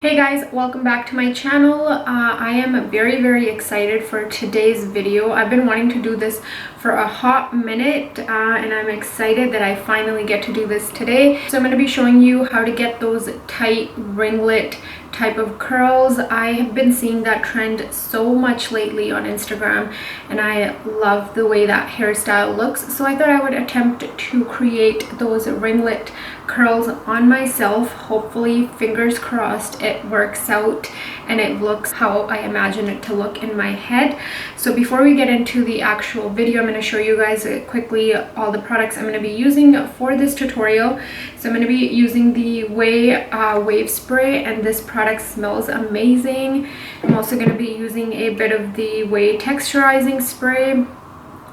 Hey guys, welcome back to my channel. I am very excited for today's video. I've been wanting to do this for a hot minute and I'm excited that I finally get to do this today. So I'm going to be showing you how to get those tight ringlet type of curls. I have been seeing that trend so much lately on Instagram and I love the way that hairstyle looks. So I thought I would attempt to create those ringlet curls on myself. Hopefully, fingers crossed, it works out and it looks how I imagine it to look in my head. So before we get into the actual video, I'm going to show you guys quickly all the products I'm going to be using for this tutorial. So I'm going to be using the Ouai wave spray, and this product smells amazing. I'm also going to be using a bit of the Ouai texturizing spray,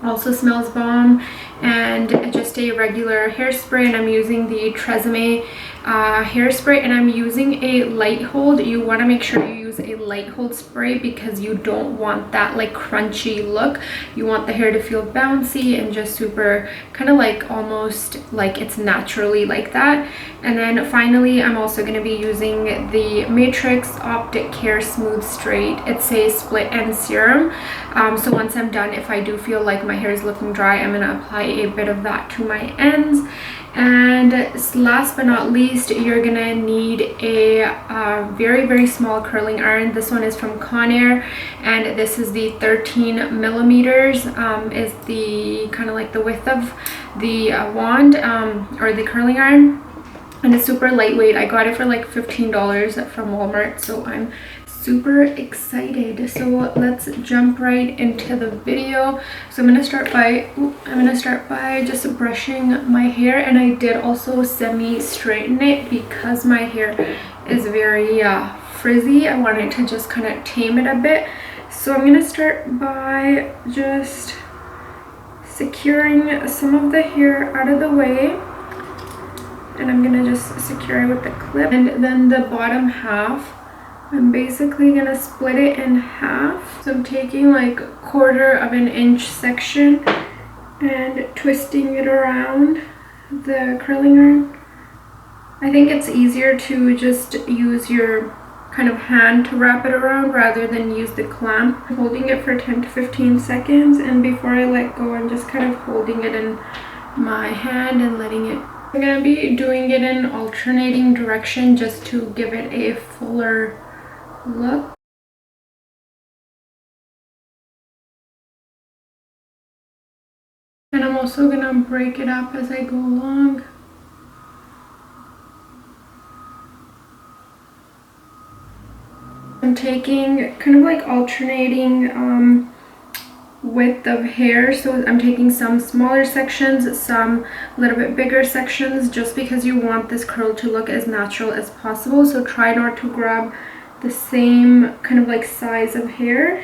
also smells bomb, and just a regular hairspray, and I'm using the Tresemme hairspray, and I'm using a light hold. You want to make sure you use a light hold spray because you don't want that like crunchy look. You want the hair to feel bouncy and just super kind of like almost like it's naturally like that. And then finally, I'm also going to be using the Matrix Optic Care Smooth Straight. It's a split end serum. So once I'm done, if I do feel like my hair is looking dry, I'm going to apply a bit of that to my ends. And last but not least, you're gonna need a very small curling iron. This one is from Conair, and this is the 13 millimeters. Is the kind of like the width of the wand or the curling iron, and it's super lightweight. I got it for like $15 from Walmart, so I'm super excited. So let's jump right into the video. So I'm gonna start by just brushing my hair, and I did also semi straighten it because my hair is very frizzy. I wanted to just kind of tame it a bit. So I'm gonna start by just securing some of the hair out of the way, and I'm gonna just secure it with the clip. And then the bottom half, I'm basically gonna split it in half. So I'm taking like 1/4 inch section and twisting it around the curling iron. I think it's easier to just use your kind of hand to wrap it around rather than use the clamp. I'm holding it for 10 to 15 seconds, and before I let go, I'm just kind of holding it in my hand and letting it. I'm gonna be doing it in alternating direction just to give it a fuller look. And I'm also gonna break it up as I go along. I'm taking kind of like alternating width of hair, so I'm taking some smaller sections, some a little bit bigger sections, just because you want this curl to look as natural as possible. So try not to grab the same kind of like size of hair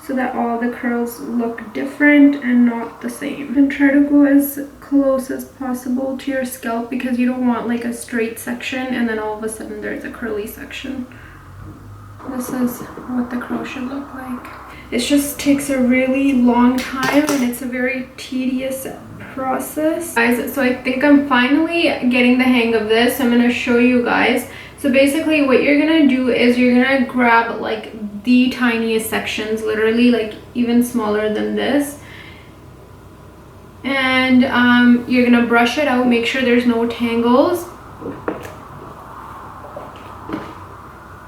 so that all the curls look different and not the same. And try to go as close as possible to your scalp because you don't want like a straight section and then all of a sudden there's a curly section. This is what the curl should look like. It just takes a really long time and it's a very tedious process. Guys, so I think I'm finally getting the hang of this. I'm gonna show you guys. So basically what you're gonna do is you're gonna grab like the tiniest sections, literally like even smaller than this, and you're gonna brush it out, make sure there's no tangles,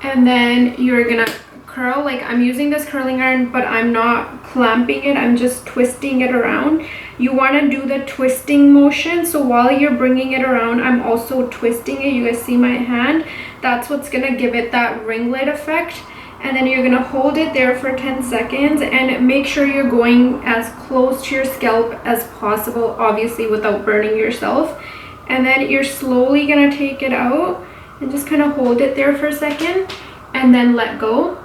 and then you're gonna curl. Like I'm using this curling iron, but I'm not clamping it, I'm just twisting it around. You want to do the twisting motion, so while you're bringing it around, I'm also twisting it. You guys see my hand? That's what's gonna give it that ringlet effect. And then you're gonna hold it there for 10 seconds and make sure you're going as close to your scalp as possible, obviously without burning yourself. And then you're slowly gonna take it out and just kind of hold it there for a second and then let go.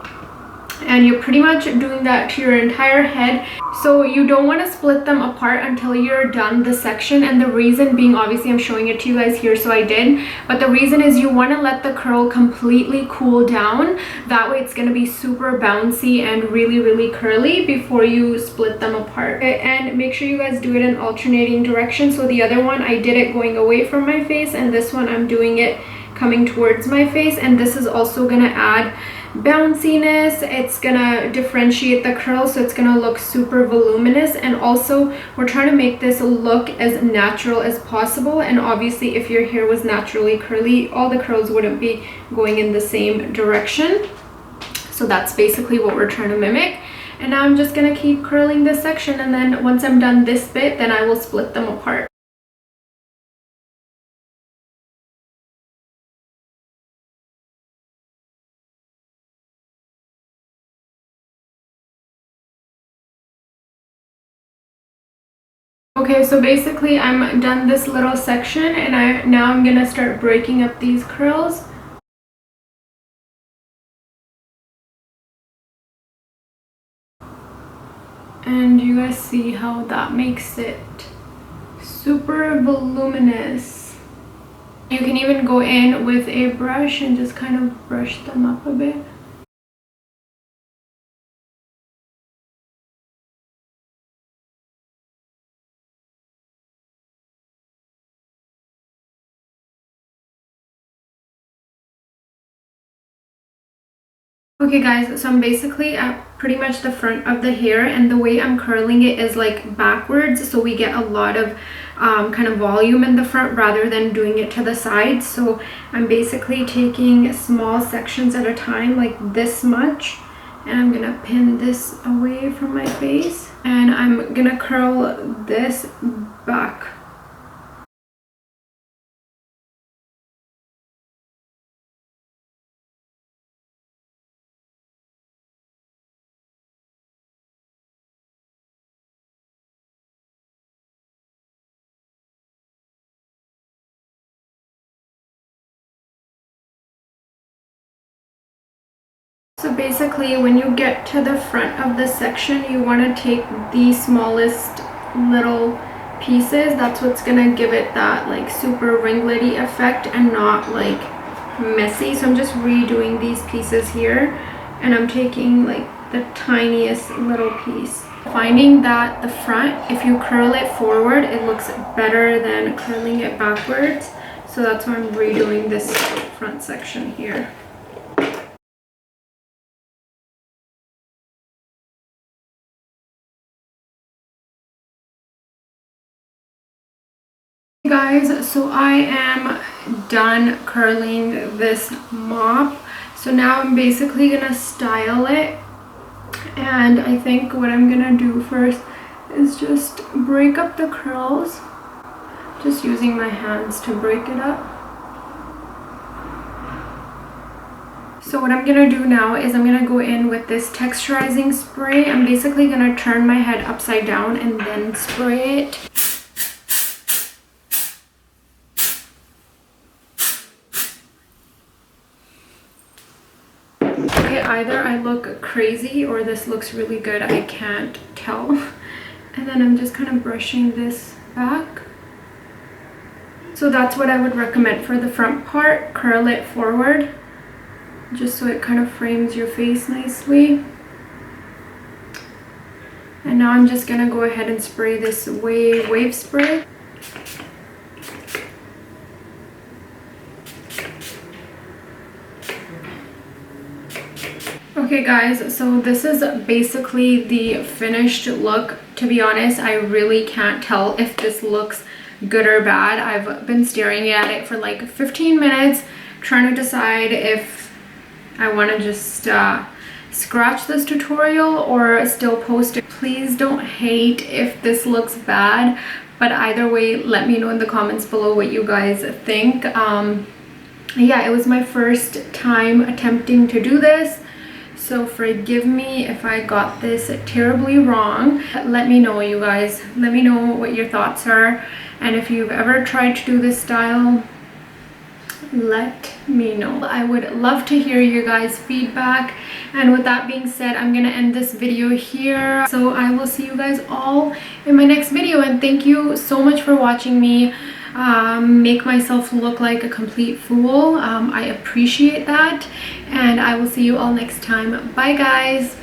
And you're pretty much doing that to your entire head. So you don't want to split them apart until you're done the section, and the reason being, obviously I'm showing it to you guys here, so I did, but the reason is you want to let the curl completely cool down. That way it's going to be super bouncy and really curly before you split them apart. And make sure you guys do it in alternating direction. So the other one I did it going away from my face, and this one I'm doing it coming towards my face, and this is also gonna add bounciness. It's gonna differentiate the curls, so it's gonna look super voluminous. And also we're trying to make this look as natural as possible, and obviously if your hair was naturally curly, all the curls wouldn't be going in the same direction. So that's basically what we're trying to mimic. And now I'm just gonna keep curling this section, and then once I'm done this bit, then I will split them apart. Okay, so basically I'm done this little section, and now I'm gonna start breaking up these curls. And you guys see how that makes it super voluminous. You can even go in with a brush and just kind of brush them up a bit. Okay guys, so I'm basically at pretty much the front of the hair, and the way I'm curling it is like backwards, so we get a lot of kind of volume in the front rather than doing it to the sides. So I'm basically taking small sections at a time, like this much, and I'm gonna pin this away from my face, and I'm gonna curl this back. So basically when you get to the front of the section, you want to take the smallest little pieces. That's what's gonna give it that like super ringlety effect and not like messy. So I'm just redoing these pieces here, and I'm taking like the tiniest little piece. Finding that the front, if you curl it forward, it looks better than curling it backwards. So that's why I'm redoing this front section here. Guys, so I am done curling this mop. So now I'm basically gonna style it, and I think what I'm gonna do first is just break up the curls, just using my hands to break it up. So what I'm gonna do now is I'm gonna go in with this texturizing spray. I'm basically gonna turn my head upside down and then spray it. Okay, either I look crazy or this looks really good, I can't tell. And then I'm just kind of brushing this back. So that's what I would recommend for the front part. Curl it forward, just so it kind of frames your face nicely. And now I'm just gonna go ahead and spray this Ouai wave spray. Okay guys, so this is basically the finished look. To be honest, I really can't tell if this looks good or bad. I've been staring at it for like 15 minutes trying to decide if I want to just scratch this tutorial or still post it. Please don't hate if this looks bad, but either way, let me know in the comments below what you guys think. Yeah, it was my first time attempting to do this, so forgive me if I got this terribly wrong. Let me know, you guys. Let me know what your thoughts are, and if you've ever tried to do this style, let me know. I would love to hear your guys' feedback. And with that being said, I'm gonna end this video here. So I will see you guys all in my next video, and thank you so much for watching me make myself look like a complete fool. I appreciate that, and I will see you all next time. Bye guys.